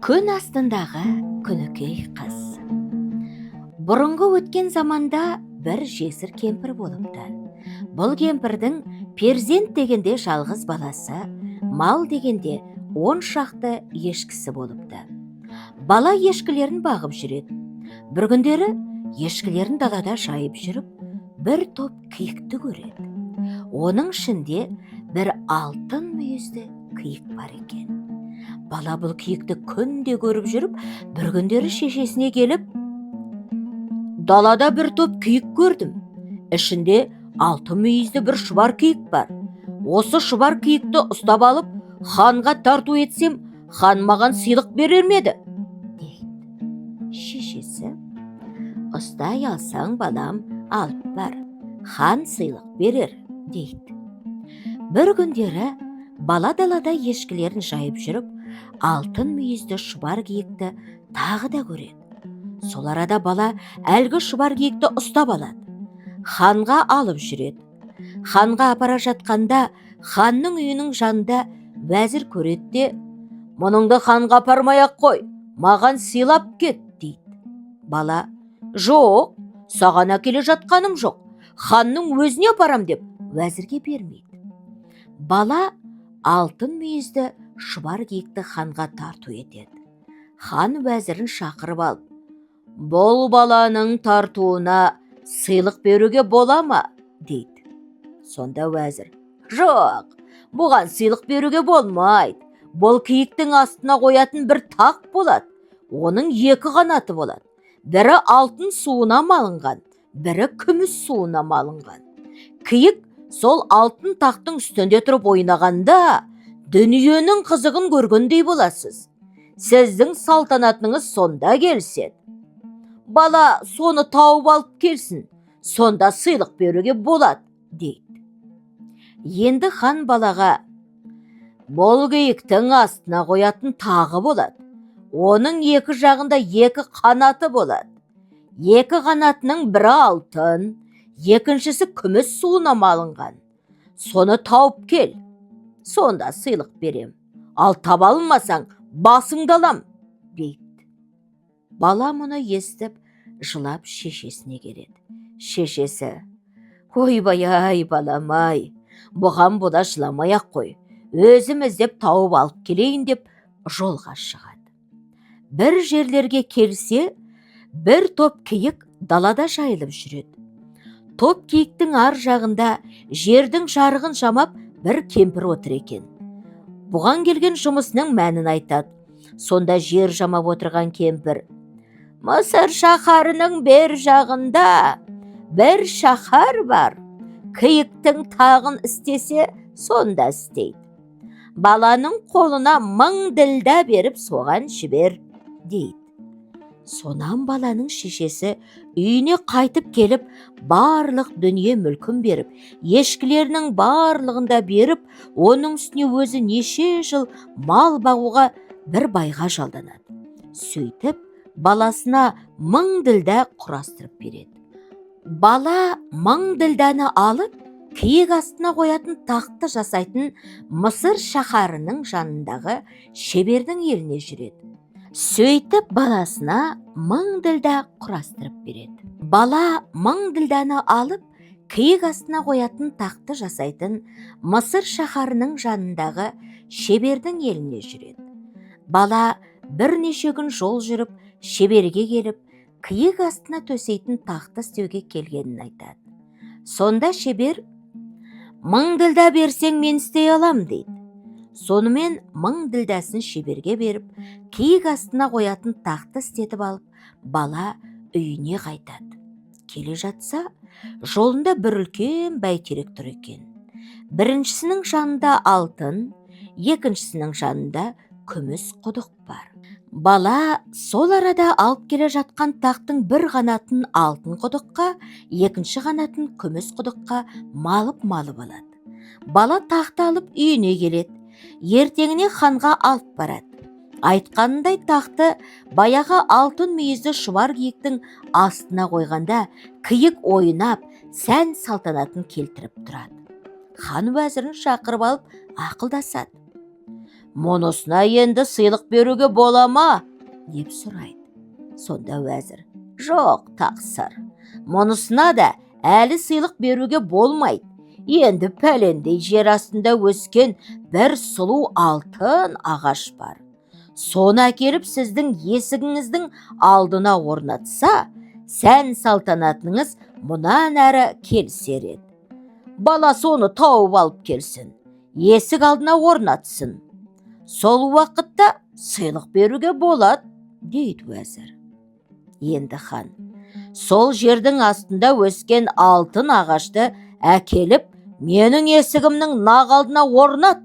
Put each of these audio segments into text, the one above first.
Күн астындағы күнікей қыз. Бұрынғы өткен заманда бір жесір кемпір болыпты. Бұл кемпірдің перзент дегенде жалғыз баласы, мал дегенде 10 шақты ешкісі болыпты. Бала ешкілерін бағып жүреді. Бір күндері ешкілерін далада жайып жүріп, бір топ киікті көреді. Оның ішінде бір алтын мүйізді киік бар екен. Бала бұл киікті күнде көріп жүріп, бір күндері шешесіне келіп, далада бір топ киік көрдім. Ішінде алтын мүйізді бір шұбар киік бар. Осы шұбар киікті ұстап алып, ханға тарту етсем, хан маған сыйлық берер ме еді? Дейді. Шешесі: ұстай алсаң, балам, алып бар, хан сыйлық берер, дейді. Бір күндері бала далада ешкілерін жайып жүріп, алтын мүйізді шұбар киікті тағы да көреді. Сол арада бала әлгі шұбар киікті ұстап алады. Ханға алып жүреді. Ханға апара жатқанда, ханның үйінің жанында уәзір көреді де: мұныңды ханға апармай-ақ қой, маған сыйлап кет, дейді. Бала: жоқ, саған әкеле жатқаным жоқ, ханның өзіне апарам деп уәзірге бермейді. Бала алтын мүйізді шұбар киікті ханға тарту етеді. Хан уәзірін шақырып алып: бұл баланың тартуына сыйлық беруге бола ма? дейді. Сонда уәзір: жоқ, бұған сыйлық беруге болмайды. Бұл киіктің астына қоятын бір тақ болады. Оның 2 қанаты болады. Бірі алтын суына малынған, бірі күміс суына малынған. Киік сол алтын тақтың үстінде тұрып ойнағанда, дүниенің қызығын көргендей боласыз. Сіздің салтанатыңыз сонда келседі. Бала соны тауып алып келсін, сонда сыйлық беруге болады, дейді. Енді хан балаға: бұл киіктің астына қоятын тағы болады. Оның 2 жағында 2 қанаты болады. 2 қанатының бірі алтын, екіншісі күміс суына малынған. Соны тауып кел, сонда сыйлық берем. Ал таба алмасаң, басыңды алам, дейді. Бала мұны естіп, жылап шешесіне келеді. Шешесі: ойбай-ай, балам-ай, бұған бола жыламай-ақ қой, өзім іздеп тауып алып келейін деп жолға шығады. Бір жерлерге келсе, бір топ киік далада жайылып жүреді. Топ киіктің ар жағында жердің жарығын жамап бір кемпір отыр екен. Бұған келген жұмысының мәнін айтады. Сонда жер жамап отырған кемпір: Мысыр шаһарының бер жағында бір шаһар бар. Киіктің тағын істесе, сонда істейді. Баланың қолына 1000 ділда беріп соған жібер, дейді. Сонан баланың шешесі үйіне қайтып келіп, барлық дүние мүлкін беріп, ешкілерінің барлығында беріп, оның үстіне өзі неше жыл мал бағуға бір байға жалданады. Сөйтіп, баласына 1000 ділда құрастырып береді. Бала 1000 ділданы алып, киік астына қоятын тақты жасайтын Мысыр шаһарының жанындағы шебердің еліне жүреді. Сөйтіп баласына 1000 ділда құрастырып береді. Бала 1000 ділданы алып, киік астына қоятын тақты жасайтын Мысыр шаһарының жанындағы шебердің еліне жүреді. Бала бірнеше күн жол жүріп, шеберге келіп, киік астына төсейтін тақты істеуге келгенін айтады. Сонда шебер: 1000 ділда берсең, мен істей алам, дейді. Сонымен 1000 ділдасын шеберге беріп, киік астына қоятын тақты істетіп алып, бала үйіне қайтады. Келе жатса, жолында бір үлкен бәйтерек тұр екен. Біріншісінің жанында алтын, екіншісінің жанында күміс құдық бар. Бала сол арада алып келе жатқан тақтың бір қанатын алтын құдыққа, екінші қанатын күміс құдыққа малып алады. Бала тақты алып үйіне келеді. Ертеңіне ханға алып барады. Айтқанындай тақты баяғы алтын мүйізді шұбар киіктің астына қойғанда, киік ойнап, сән салтанатын келтіріп тұрады. Хан уәзірін шақырып алып ақылдасады: мұнысына енді сыйлық беруге бола ма? Деп сұрайды. Сонда уәзір: жоқ, тақсыр, мұнысына да әлі сыйлық беруге болмайды. Енді пәлендей жер астында өскен бір сұлу алтын ағаш бар. Соны әкеліп сіздің есігіңіздің алдына орнатса, сән салтанатыңыз мұнан әрі келсер еді. Бала соны тауып алып келсін, есік алдына орнатсын. Сол уақытта сыйлық беруге болады, дейді уәзір. Енді хан: сол жердің астында өскен алтын ағашты әкеліп, менің есігімнің нақ алдына орнат,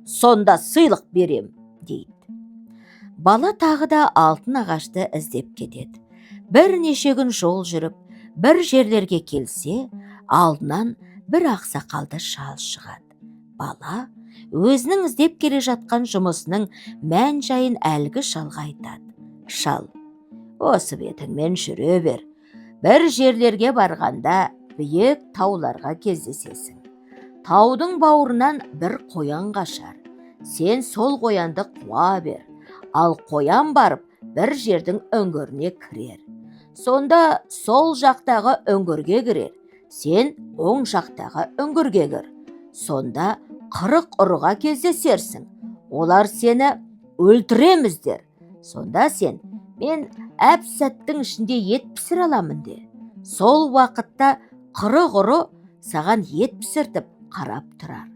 сонда сыйлық берем, дейді. Бала тағы да алтын ағашты іздеп кетеді. Бірнеше күн жол жүріп, бір жерлерге келсе, алдынан бір ақсақалды шал шығады. Бала өзінің іздеп келе жатқан жұмысының мән жайын әлгі шалға айтады. Шал: осы бетіңмен жүре бер. Бір жерлерге барғанда биік тауларға кездесесің. Таудың бауырынан бір қоян қашар. Сен сол қоянды қуа бер. Ал қоян барып бір жердің үңгіріне кірер. Сонда сол жақтағы үңгірге кірер. Сен оң жақтағы үңгірге кір. Сонда 40 ұрыға кездесерсің. Олар сені өлтіреміздер. Сонда сен: мен әп-сәттің ішінде ет пісіре аламын де. Сол уақытта 40 ұры саған ет пісіртіп қарап тұрар.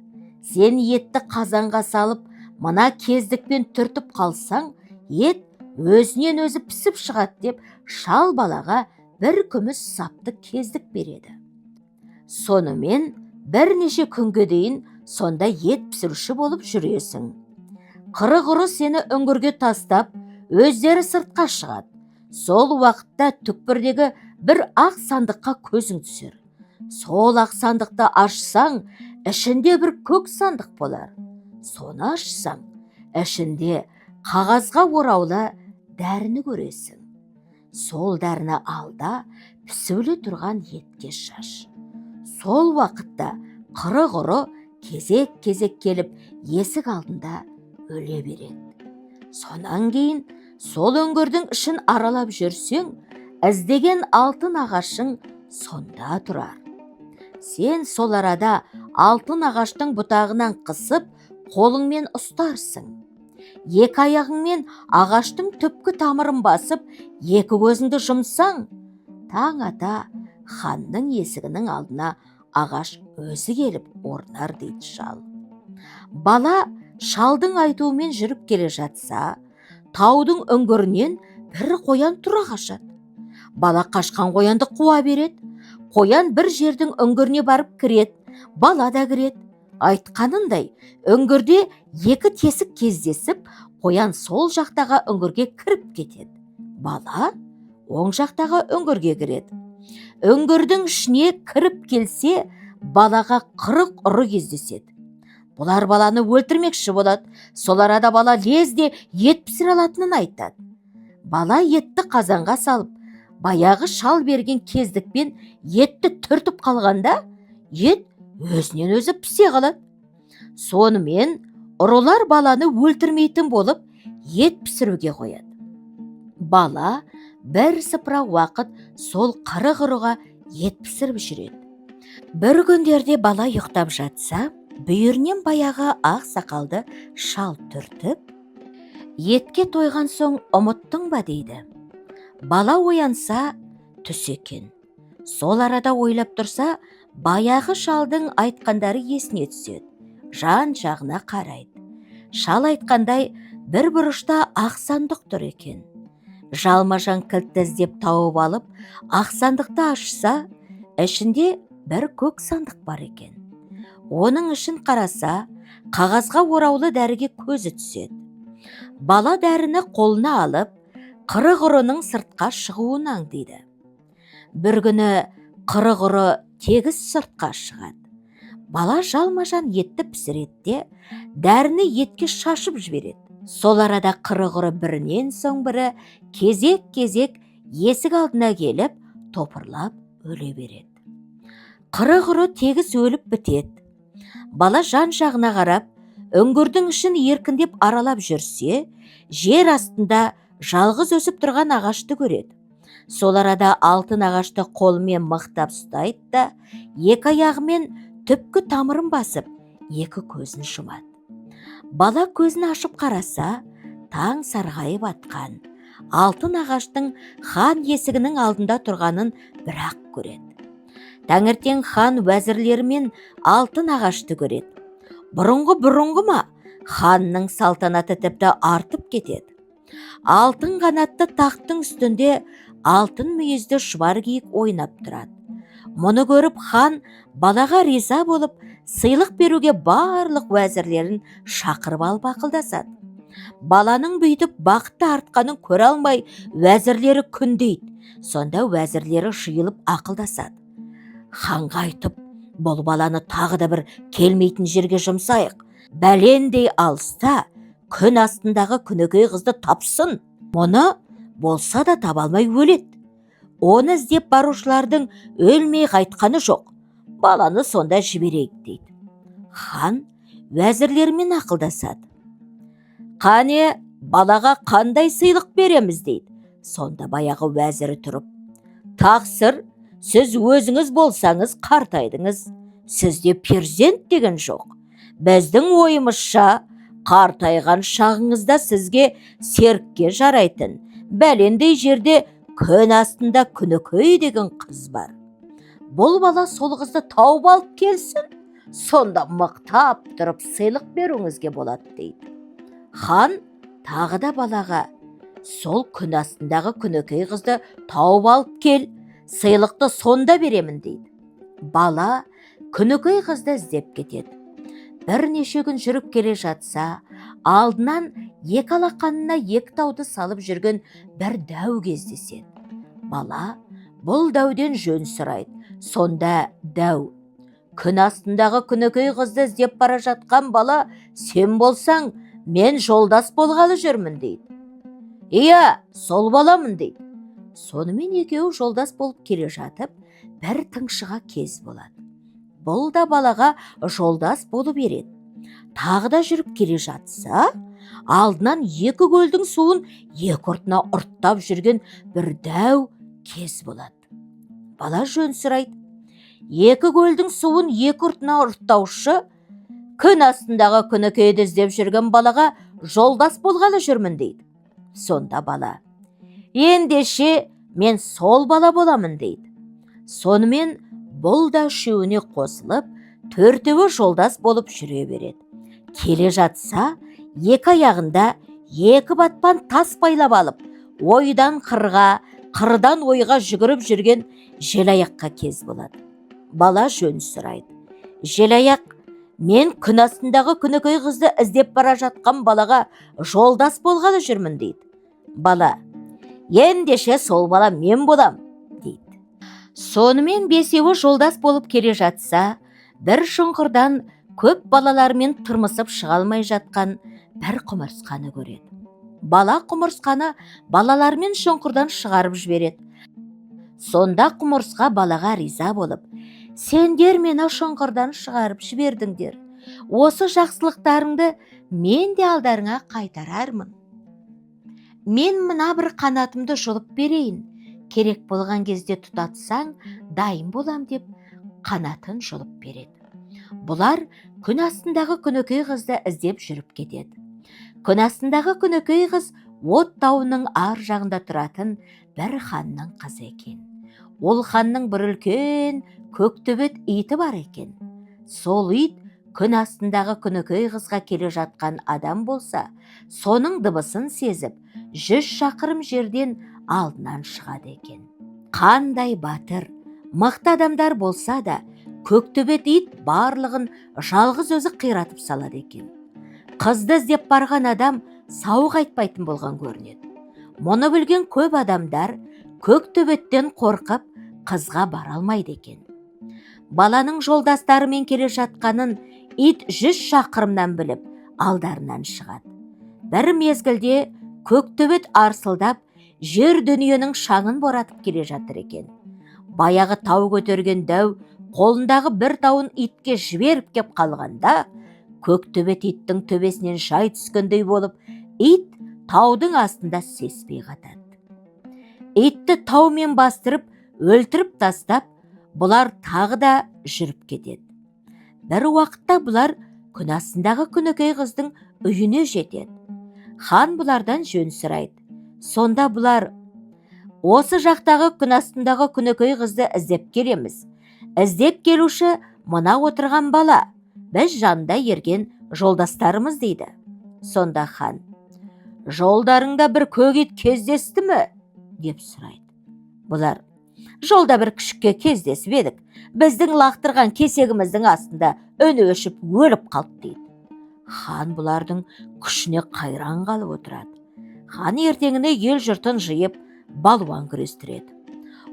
Сен етті қазанға салып, мына кездікпен түртіп қалсаң, ет өзінен өзі пісіп шығады деп шал балаға бір күміс сапты кездік береді. Сонымен бірнеше күнге дейін сонда ет пісіруші болып жүресің. 40 ұры сені үңгірге тастап, өздері сыртқа шығады. Сол уақытта түкпірдегі бір ақ сандыққа көзің түсер. Сол ақ сандықты ашсаң, ішінде бір көк сандық болар. Соны ашсаң, ішінде қағазға ораулы дәріні көресің. Сол дәріні алда пісулі тұрған етке шаш. Сол уақытта 40 ұры кезек-кезек келіп есік алдында өле береді. Сонан кейін сол үңгірдің ішін аралап жүрсең, іздеген алтын ағашың сонда тұрар. Сен сол арада алтын ағаштың бұтағынан қысып, қолыңмен ұстарсың. Екі аяғыңмен ағаштың түпкі тамырын басып, екі көзіңді жұмсаң, таң ата ханның есігінің алдына ағаш өзі келіп орнар, дейді шал. Бала шалдың айтуымен жүріп келе жатса, таудың үңгірінен бір қоян тұра қашады. Бала қашқан қоянды қуа береді. Қоян бір жердің үңгіріне барып кіреді. Бала да кіреді. Айтқанындай, үңгірде екі тесік кездесіп, қоян сол жақтағы үңгірге кіріп кетеді. Бала оң жақтағы үңгірге кіреді. Үңгірдің ішіне кіріп келсе, балаға 40 ұры кездеседі. Бұлар баланы өлтірмекші болады. Сол арада бала лезде ет пісіре алатынын айтады. Бала етті қазанға салып, баяғы шал берген кездікпен етті түртіп қалғанда, ет өзінен өзі пісе қалады. Сонымен ұрылар баланы өлтірмейтін болып, ет пісіруге қояды. Бала бірсыпыра уақыт сол 40 ұрыға ет пісіріп жүреді. Бір күндерде бала ұйықтап жатса, бүйірінен баяғы ақ сақалды шал түртіп: етке тойған соң ұмыттың ба, дейді. Бала оянса, түс екен. Сол арада ойлап тұрса, баяғы шалдың айтқандары есіне түседі. Жан жағына қарайды. Шал айтқандай бір бұрышта ақ сандық тұр екен. Жалма-жан кілтті іздеп тауып алып, ақ сандықты ашса, ішінде бір көк сандық бар екен. Оның ішін қараса, қағазға ораулы дәріге көзі түседі. Бала дәріні қолына алып, 40 ұрының сыртқа шығуын аңдиды. Бір күні 40 ұры тегіс сыртқа шығады. Бала жалма-жан етті пісіреді де, дәріні етке шашып жібереді. Сол арада 40 ұры бірінен соң бірі кезек-кезек есік алдына келіп, топырлап өле береді. 40 ұры тегіс өліп бітеді. Бала жан жағына қарап, үңгірдің ішін еркіндеп аралап жүрсе, жер астында жалғыз өсіп тұрған ағашты көреді. Сол арада алтын ағашты қолымен мықтап ұстайды да, екі аяғымен түпкі тамырын басып, екі көзін жұмады. Бала көзін ашып қараса, таң сарғайып атқан алтын ағаштың хан есігінің алдында тұрғанын бірақ көреді. Таңертең хан уәзірлерімен алтын ағашты көреді. Бұрынғы ма, ханның салтанаты тіпті артып кетеді. Алтын қанатты тақтың үстінде алтын мүйізді шұбар киік ойнап тұрады. Мұны көріп хан балаға риза болып, сыйлық беруге барлық уәзірлерін шақырып алып ақылдасады. Баланың бүйтіп бақытты артқанын көре алмай, уәзірлері күндейді. Сонда уәзірлері жиылып ақылдасады. Ханға айтып, бұл баланы тағы да бір келмейтін жерге жұмсайық. Бәлендей алыста күн астындағы күнікей қызды тапсын. Мұны болса да таба алмай өледі. Оны іздеп барушылардың өлмей қайтқаны жоқ. Баланы сонда жіберейік дейді. Хан уәзірлерімен ақылдасады. Қане, балаға қандай сыйлық береміз дейді. Сонда баяғы уәзірі тұрып, тақсыр, сіз өзіңіз болсаңыз қартайдыңыз. Сізде перзент деген жоқ. Біздің ойымызша, қартайған шағыңызда сізге серікке жарайтын бәлендей жерде күн астында күнікей деген қыз бар. Бұл бала сол қызды тауып алып келсін, сонда мықтап тұрып сыйлық беруіңізге болады дейді. Хан тағы да балаға, сол күн астындағы күнікей қызды тауып алып кел, сыйлықты сонда беремін дейді. Бала күнікей қызды іздеп кетеді. Бірнеше күн жүріп келе жатса, алдынан екі алақанына екі тауды салып жүрген бір дәу кездеседі. Бала бұл дәуден жөн сұрайды. Сонда дәу, күн астындағы күнікей қызды іздеп бара жатқан бала, сен болсаң, мен жолдас болғалы жүрмін дейді. Иә, сол баламын дейді. Сонымен екеуі жолдас болып келе жатып, бір тыңшыға кез болады. Бұл да балаға жолдас болып береді. Тағы да жүріп келе жатса, алдынан екі көлдің суын екі ұртына ұрттап жүрген бір дәу кез болады. Бала жөн сұрайды. Екі көлдің суын екі ұртына ұрттаушы, күн астындағы күнікейді іздеп жүрген балаға жолдас болғалы жүрмін дейді. Сонда бала, ендеше мен сол бала боламын дейді. Сонымен бұл да үшеуіне қосылып, төртеуі жолдас болып жүре береді. Келе жатса, екі аяғында екі батпан тас байлап алып, ойдан қырға, қырдан ойға жүгіріп жүрген желаяққа кез болады. Бала жөн сұрайды. Желаяқ, мен күн астындағы күнікей қызды іздеп бара жатқан балаға жолдас болғалы жүрмін дейді. Бала, ендеше сол бала мен болам дейді. Сонымен бесеуі жолдас болып келе жатса, бір шұңқырдан көп балалармен тұрмысып шыға алмай жатқан бір құмырсқаны көреді. Бала құмырсқаны балалармен шұңқырдан шығарып жібереді. Сонда құмырсқа балаға риза болып, сендер мені шұңқырдан шығарып жібердіңдер. Осы жақсылықтарыңды мен де алдарыңа қайтарармын. Мен мына бір қанатымды жұлып берейін. Керек болған кезде тұтатсаң, дайын болам деп қанатын жұлып береді. Бұлар күн астындағы күнікей қызды іздеп жүріп кетеді. Күн астындағы күнікей қыз от тауының ар жағында тұратын бір ханның қызы екен. Ол ханның бір үлкен көктөбет иті бар екен. Сол ит күн астындағы күнікей қызға келе жатқан адам болса, соның дыбысын сезіп, 100 шақырым жерден алдынан шығады екен. Қандай батыр, мықты адамдар болса да, көктөбет ит барлығын жалғыз өзі қиратып салады екен. Қызды іздеп барған адам сау қайтпайтын болған көрінеді. Мұны білген көп адамдар көктөбеттен қорқып қызға бара алмайды екен. Баланың жолдастарымен келе жатқанын ит 100 шақырымнан біліп, алдарынан шығады. Бір мезгілде көктөбет арсылдап, жер дүниенің шаңын боратып келе жатыр екен. Баяғы тау көтерген дәу қолындағы бір тауын итке жіберіп кеп қалғанда, Көктөбет иттің төбесінен шай түскендей болып, ит таудың астында сеспей қатады. Итті таумен бастырып, өлтіріп тастап, бұлар тағы да жүріп кетеді. Бір уақытта бұлар күн астындағы күнікей қыздың үйіне жетеді. Хан бұлардан жөн сұрайды. Сонда бұлар: осы жақтағы күн астындағы күнікей қызды іздеп келеміз. Іздеп келуші мына отырған бала, біз жанында ерген жолдастарымыз дейді. Сонда хан: жолдарыңда бір көк ит кездесті ме? деп сұрайды. Бұлар: жолда бір күшікке кездесіп едік, біздің лақтырған кесегіміздің астында үні өшіп өліп қалды дейді. Хан бұлардың күшіне қайран қалып отырады. Хан ертеңіне ел жұртын жиып, балуан күрестіреді.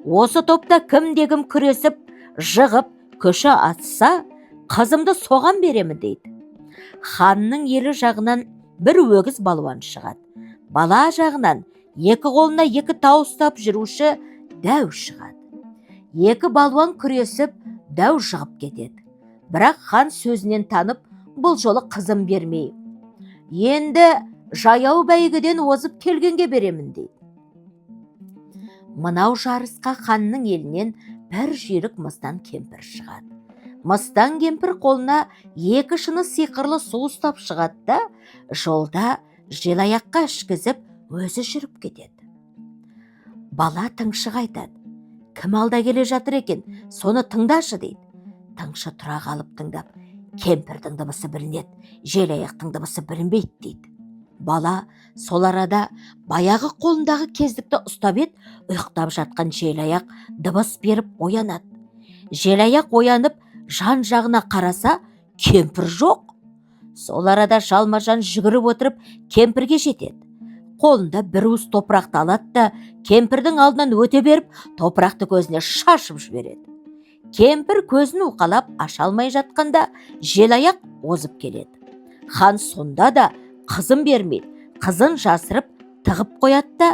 Осы топта кімде-кім күресіп, жығып, көші атса, қызымды соған беремін дейді. Ханның елі жағынан бір өгіз балуан шығады. Бала жағынан екі қолына екі тау ұстап жүруші дәу шығады. Екі балуан күресіп, дәу жығып кетеді. Бірақ хан сөзінен танып, бұл жолы қызым бермей, енді жаяу бәйгеден озып келгенге беремін дейді. Мынау жарысқа ханның елінен бір жүйрік мыстан кемпір шығады. Мыстан кемпір қолына екі шыны сиқырлы су ұстап шығады да, жолда желаяққа ішкізіп, өзі жүріп кетеді. Бала тыңшыға айтады: кім алда келе жатыр екен, соны тыңдашы дейді. Тыңшы тұра қалып тыңдап: кемпірдің дыбысы білінеді, желаяқтың дыбысы білінбейді дейді. Бала сол арада баяғы қолындағы кездікті ұстап ет, ұйықтап жатқан желаяқ дыбыс беріп оянады. Желаяқ оянып, жан-жағына қараса, кемпір жоқ. Сол арада жалма-жан жүгіріп отырып, кемпірге жетеді. Қолында бір уыс топырақты алады да, кемпірдің алдынан өте беріп, топырақты көзіне шашып жібереді. Кемпір көзін уқалап аша алмай жатқанда, желаяқ озып келеді. Хан сонда да қызын бермейді, қызын жасырып тығып қояды да,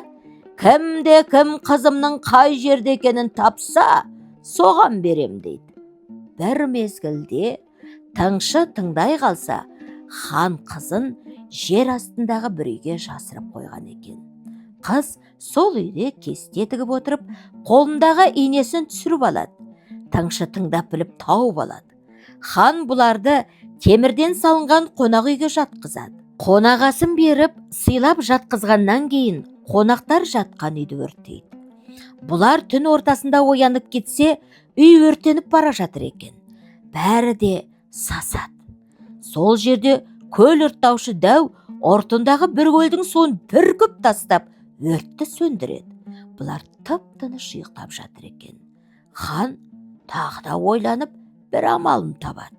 кімде-кім қызымның қай жерде екенін тапса, соған берем дейді. Бір мезгілде тыңшы тыңдай қалса, хан қызын жер астындағы бір үйге жасырып қойған екен. Қыз сол үйде кесте тігіп отырып, қолындағы инесін түсіріп алады. Тыңшы тыңдап біліп тауып алады. Хан бұларды темірден салынған қонақ үйге жатқызады. Қонағасын беріп, сыйлап жатқызғаннан кейін, қонақтар жатқан үйді өртейді. Бұлар түн ортасында оянып кетсе, үй өртеніп бара жатыр екен. Бәрі де сасады. Сол жерде көл ұрттаушы дәу ортындағы бір көлдің суын бір күп тастап, өртті сөндіреді. Бұлар тып-тыныш ұйықтап жатыр екен. Хан тағы да ойланып, бір амалын табады.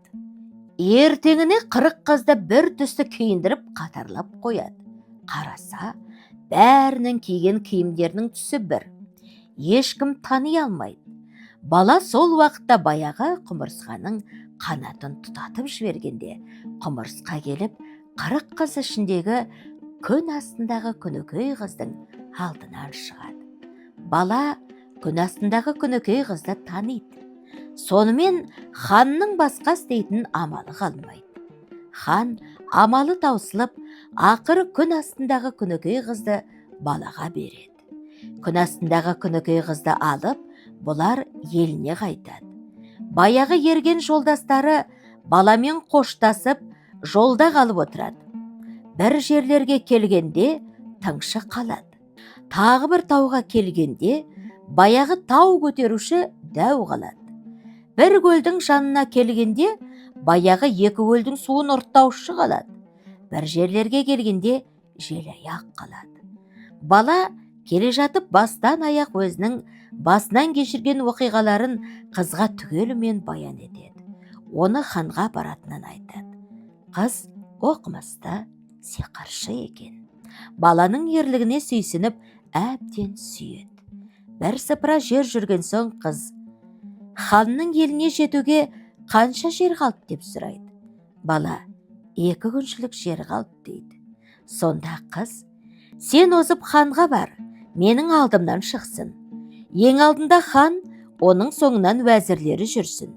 Ертеңіне 40 қызды бір түсті киіндіріп қатарлап қояды. Қараса, бәрінің киген киімдерінің түсі бір. Ешкім тани алмайды. Бала сол уақытта баяғы құмырсқаның қанатын тұтатып жібергенде, құмырсқа келіп, 40 қыз ішіндегі күн астындағы күнікей қыздың алдынан шығады. Бала күн астындағы күнікей қызды таниды. Сонымен ханның басқа істейтін амалы қалмайды. Хан амалы таусылып, ақыры күн астындағы күнікей қызды балаға береді. Күн астындағы күнікей қызды алып, бұлар еліне қайтады. Баяғы ерген жолдастары баламен қоштасып, жолда қалып отырады. Бір жерлерге келгенде тыңшы қалады. Тағы бір тауға келгенде баяғы тау көтеруші дәу қалады. Бір көлдің жанына келгенде баяғы екі көлдің суын ұрттаушы қалады. Бір жерлерге келгенде желаяқ қалады. Бала келе жатып бастан аяқ өзінің басынан кешірген оқиғаларын қызға түгелімен баян етеді. Оны ханға баратынын айтады. Қыз оқымысты, сиқыршы екен. Баланың ерлігіне сүйсініп, әбден сүйеді. Бір сыпыра жер жүрген соң қыз: ханның еліне жетуге қанша жер қалды деп сұрайды. Бала: 2 күншілік жер қалды дейді. Сонда қыз: сен озып ханға бар, менің алдымнан шықсын. Ең алдында хан, оның соңынан уәзірлері жүрсін.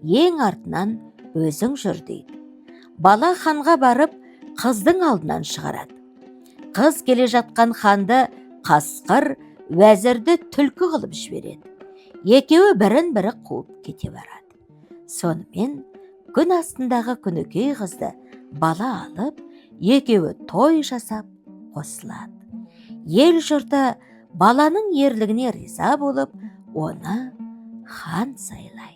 Ең артынан өзің жүр дейді. бала ханға барып қыздың алдынан шығарады. Қыз келе жатқан ханды қасқыр, уәзірді түлкі қылып жібереді. Екеуі бірін-бірі қуып кете барады. Сонымен күн астындағы күнікей қызды бала алып, екеуі той жасап қосылады. Ел жұрты баланың ерлігіне риза болып, оны хан сайлайды.